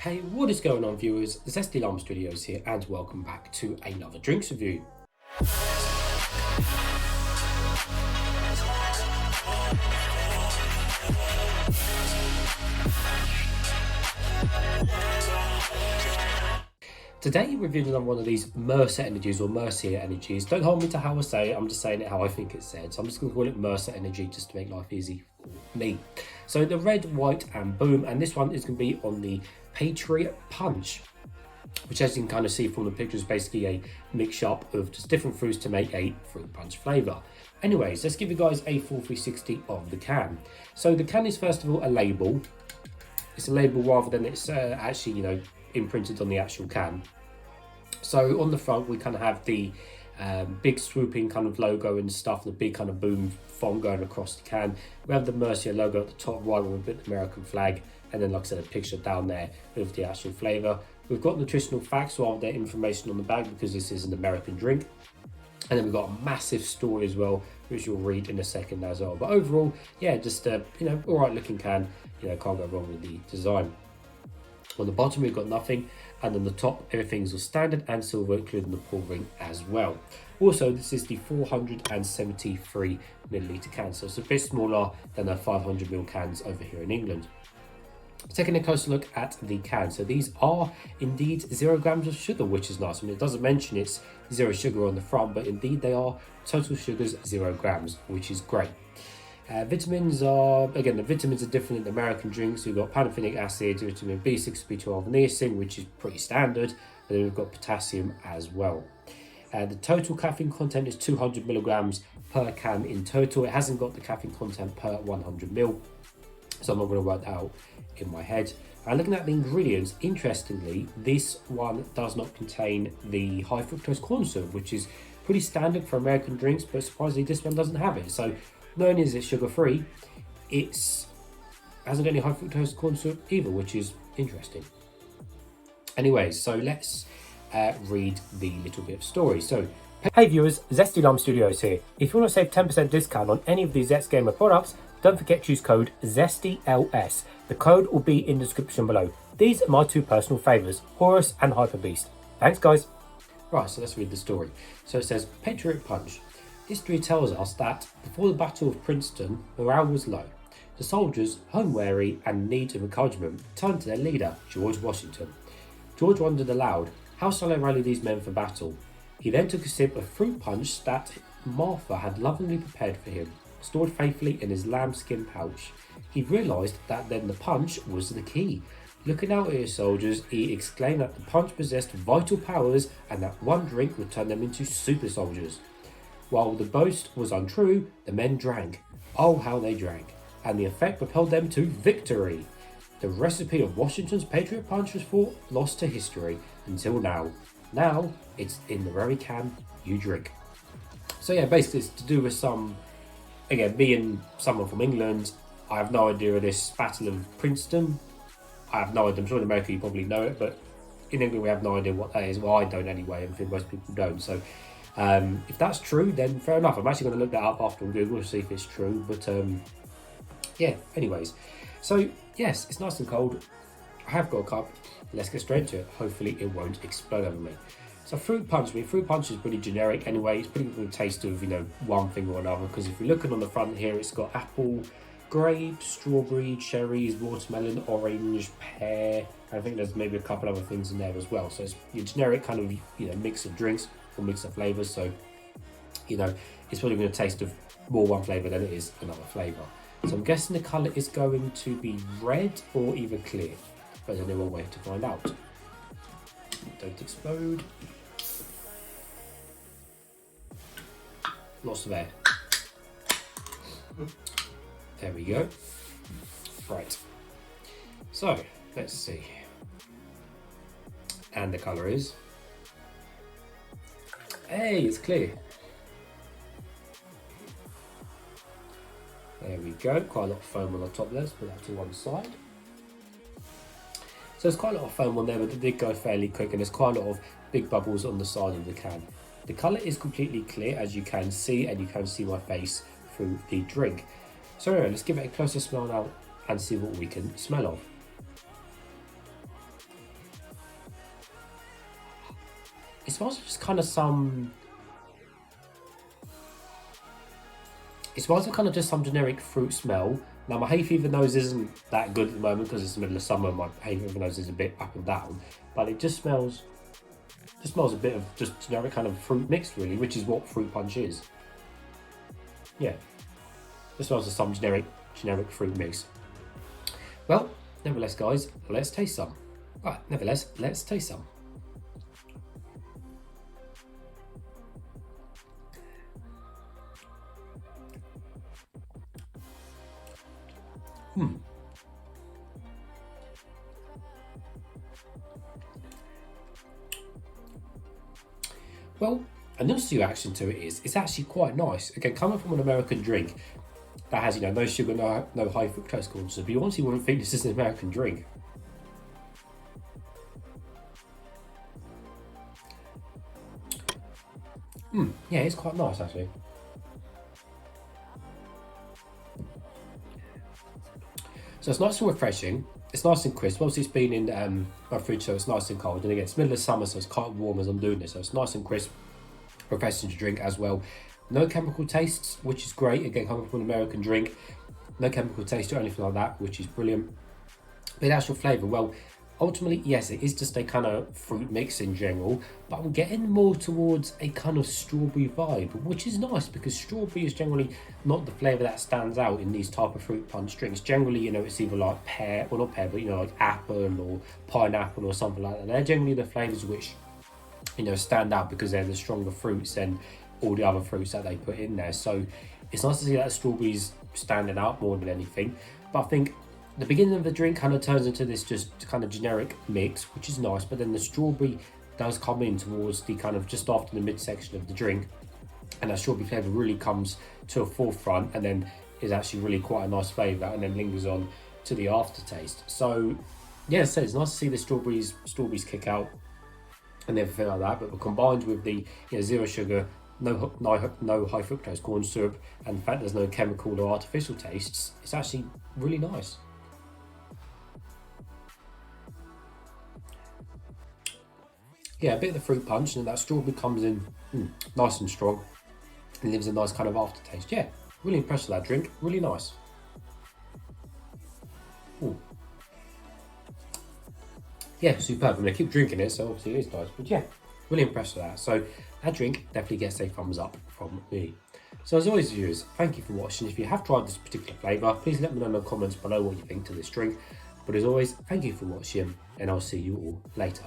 Hey, what is going on, viewers? Zesty Lime Studios here, and welcome back to another drinks review. Today, we're reviewing on one of these Mercia Energies or Mercia Energies. Don't hold me to how I say it, I'm just saying it how I think it's said. So I'm just going to call it Mercia Energy just to make life easy for me. So the red, white, and boom, and this one is going to be on the Patriot Punch, which, as you can kind of see from the picture, is basically a mix up of just different fruits to make a fruit punch flavour. Anyways, let's give you guys a full 360 of the can. So the can is first of all a label. It's a label rather than it's actually, imprinted on the actual can. So on the front we kind of have the big swooping kind of logo and stuff, the big kind of boom font going across the can. We have the Mercia logo at the top right with a bit of the American flag, and then, like I said, a picture down there of the actual flavour. We've got nutritional facts rather than information on the bag because this is an American drink. And then we've got a massive story as well, which you'll read in a second as well. But overall, yeah, just all right looking can. Can't go wrong with the design. On the bottom we've got nothing, and on the top everything's all standard and silver, including the pour ring as well. Also, this is the 473 milliliter can, so it's a bit smaller than the 500ml cans over here in England. Taking a closer look at the can, so these are indeed 0 grams of sugar, which is nice. I mean, it doesn't mention it's 0 sugar on the front, but indeed they are total sugars 0 grams, which is great. Vitamins are, again, the vitamins are different in the American drinks. We've got pantothenic acid, vitamin B6, B12, niacin, which is pretty standard, and then we've got potassium as well. The total caffeine content is 200 milligrams per can in total. It hasn't got the caffeine content per 100 ml, so I'm not going to work that out in my head. And looking at the ingredients, interestingly, this one does not contain the high fructose corn syrup, which is pretty standard for American drinks, but surprisingly this one doesn't have it. So not only is it sugar free, it hasn't got any high fructose corn syrup either, which is interesting. Anyways, so let's read the little bit of story. So, hey viewers, Zesty Lime Studios here. If you want to save 10% discount on any of these Zest Gamer products, don't forget to use code ZESTYLS. The code will be in the description below. These are my two personal favourites, Horus and Hyper Beast. Thanks guys. Right, so let's read the story. So it says, Patriot Punch. History tells us that before the Battle of Princeton, morale was low. The soldiers, home weary and in need of encouragement, turned to their leader, George Washington. George wondered aloud, how shall I rally these men for battle? He then took a sip of fruit punch that Martha had lovingly prepared for him, stored faithfully in his lambskin pouch. He realised that then the punch was the key. Looking out at his soldiers, he exclaimed that the punch possessed vital powers and that one drink would turn them into super soldiers. While the boast was untrue, the men drank. Oh, how they drank. And the effect propelled them to victory. The recipe of Washington's Patriot Punch was lost to history until now. Now, it's in the very can you drink. So yeah, basically it's to do with again, being someone from England, I have no idea of this Battle of Princeton. I have no idea. I'm sure in America you probably know it, but in England we have no idea what that is. Well, I don't anyway, and I think most people don't. So if that's true, then fair enough. I'm actually going to look that up after on Google to see if it's true. But yeah, anyways. So yes, it's nice and cold. I have got a cup. Let's get straight to it. Hopefully it won't explode over me. So fruit punch, fruit punch is pretty generic anyway. It's pretty good taste of, one thing or another. Because if you're looking on the front here, it's got apple, grape, strawberry, cherries, watermelon, orange, pear. I think there's maybe a couple other things in there as well. So it's your generic kind of, mix of drinks or mix of flavours. So, it's probably going to taste of more one flavour than it is another flavour. So I'm guessing the colour is going to be red or either clear. But there's only one way to find out. Don't explode. Lots of air. There we go. Right. So, let's see. And the colour is... Hey, it's clear. There we go. Quite a lot of foam on the top there. Let's put that to one side. So there's quite a lot of foam on there, but it did go fairly quick, and there's quite a lot of big bubbles on the side of the can. The colour is completely clear, as you can see, and you can see my face through the drink. So anyway, let's give it a closer smell now and see what we can smell of. It smells just kind of some. It smells like kind of just some generic fruit smell. Now my hay fever nose isn't that good at the moment because it's the middle of summer. My hay fever nose is a bit up and down, but it just smells. Just smells a bit of just generic kind of fruit mix, really, which is what fruit punch is. Yeah, it smells of some generic fruit mix. Well, nevertheless, guys, let's taste some. Right, nevertheless, let's taste some. Well, another reaction to it is it's actually quite nice. Again, coming from an American drink that has, no sugar, no high fructose corn syrup, you honestly wouldn't think this is an American drink. Yeah, it's quite nice actually. So it's nice and refreshing. It's nice and crisp. Obviously, it's been in my fridge, so it's nice and cold. And again, it's middle of summer, so it's quite warm as I'm doing this. So it's nice and crisp, refreshing to drink as well. No chemical tastes, which is great. Again, coming from an American drink, no chemical taste or anything like that, which is brilliant. But the actual flavour, well, ultimately, yes, it is just a kind of fruit mix in general, but I'm getting more towards a kind of strawberry vibe, which is nice because strawberry is generally not the flavour that stands out in these type of fruit punch drinks. Generally, it's either like pear, well not pear, but like apple or pineapple or something like that. They're generally the flavours which, stand out because they're the stronger fruits than all the other fruits that they put in there. So it's nice to see that strawberries standing out more than anything. But I think the beginning of the drink kind of turns into this just kind of generic mix, which is nice, but then the strawberry does come in towards the kind of just after the midsection of the drink, and that strawberry flavour really comes to a forefront and then is actually really quite a nice flavour and then lingers on to the aftertaste. So yeah, so it's nice to see the strawberries kick out and everything like that, but combined with the zero sugar, no high fructose corn syrup, and the fact there's no chemical or artificial tastes, it's actually really nice. Yeah, a bit of the fruit punch, and that strawberry comes in nice and strong and leaves a nice kind of aftertaste. Yeah, really impressed with that drink, really nice. Ooh. Yeah, superb. I'm going to keep drinking it, so obviously it is nice, but yeah, really impressed with that. So that drink definitely gets a thumbs up from me. So as always, viewers, thank you for watching. If you have tried this particular flavour, please let me know in the comments below what you think to this drink. But as always, thank you for watching, and I'll see you all later.